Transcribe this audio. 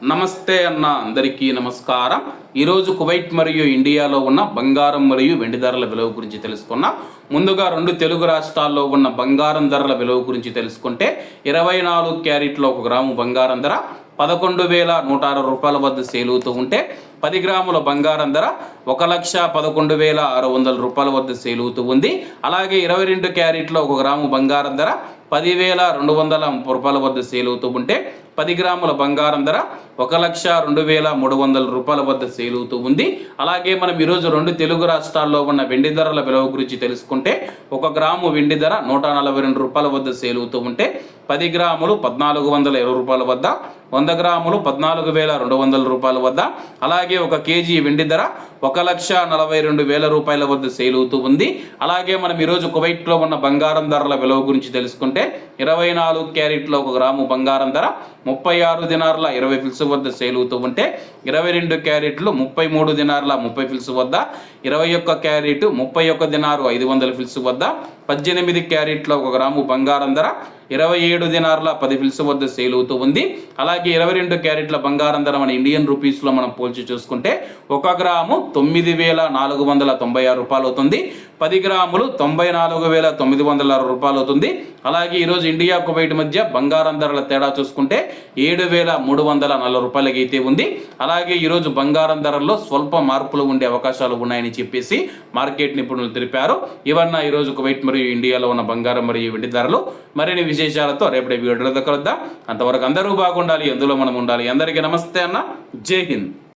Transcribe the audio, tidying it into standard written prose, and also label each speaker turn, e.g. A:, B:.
A: నమస్తే అన్న అందరికీ నమస్కారం. ఈరోజు కువైట్ మరియు ఇండియాలో ఉన్న బంగారం మరియు వెండి ధరల విలువ గురించి తెలుసుకున్నాం. ముందుగా రెండు తెలుగు రాష్ట్రాల్లో ఉన్న బంగారం ధరల విలువ గురించి తెలుసుకుంటే 24 క్యారెట్ల 1 గ్రాము బంగారం ధర 11,106 రూపాయల వద్ద సేల్ అవుతూ ఉంటే 10 గ్రాముల బంగారం ధర 1,11,600 రూపాయల వద్ద సేల్ అవుతూ ఉంది. అలాగే 22 క్యారెట్ల 1 గ్రాము బంగారం ధర 10,230 రూపాయల వద్ద సేల్ అవుతూ ఉంటే 10 గ్రాముల బంగారం ధర 1,02,300 రూపాయల వద్ద సేల్ అవుతూ ఉంది. అలాగే మనం ఈరోజు రెండు తెలుగు రాష్ట్రాల్లో ఉన్న వెండి ధరల విలువ గురించి తెలుసుకుంటే 1 గ్రాము వెండి ధర 142 రూపాయల వద్ద సేల్ అవుతూ ఉంటే 10 గ్రాములు 1,420 రూపాయల వద్ద, 100 గ్రాములు 14,200 రూపాయల వద్ద, అలాగే 1 కేజీ వెండి ధర 1,42,000 రూపాయల వద్ద సేల్ అవుతూ ఉంది. అలాగే మనం ఈరోజు కువైట్లో ఉన్న బంగారం ధరల విలువ గురించి తెలుసుకుంటే 24 క్యారెట్ల 1 గ్రాము బంగారం ధర 36 దినార్ల 20 ఫిల్స్ వద్ద సేల్ అవుతూ ఉంటే 22 క్యారెట్లు 33 దినార్ల 30 ఫిల్స్ వద్ద, 21 క్యారెట్ 31 దినారు 500 ఫిల్స్ వద్ద, 18 క్యారెట్ల 1 గ్రాము బంగారం ధర 27 దినార్ల 10 ఫిల్స్ వద్ద సేల్ అవుతూ ఉంది. అలాగే 22 క్యారెట్ల బంగారం ధర మన ఇండియన్ రూపీస్లో మనం పోల్చి చూసుకుంటే 1 గ్రాము 9,496 రూపాయలు అవుతుంది. 10 గ్రాములు 94,906 రూపాయలు అవుతుంది. అలాగే ఈరోజు ఇండియా కువైట్ మధ్య బంగారం ధరల తేడా చూసుకుంటే 7,340 రూపాయలకి అయితే ఉంది. అలాగే ఈరోజు బంగారం ధరల్లో స్వల్ప మార్పులు ఉండే అవకాశాలు ఉన్నాయని చెప్పేసి మార్కెట్ నిపుణులు తెలిపారు. ఇవన్న ఈరోజు కువైట్ మరియు ఇండియాలో ఉన్న బంగారం మరియు వెండి ధరలు. మరిన్ని విశేషాలతో రేపటి వీడియోలో కలుద్దాం. అంతవరకు అందరూ బాగుండాలి, అందులో మనం ఉండాలి. అందరికీ నమస్తే అన్న, జై హింద్.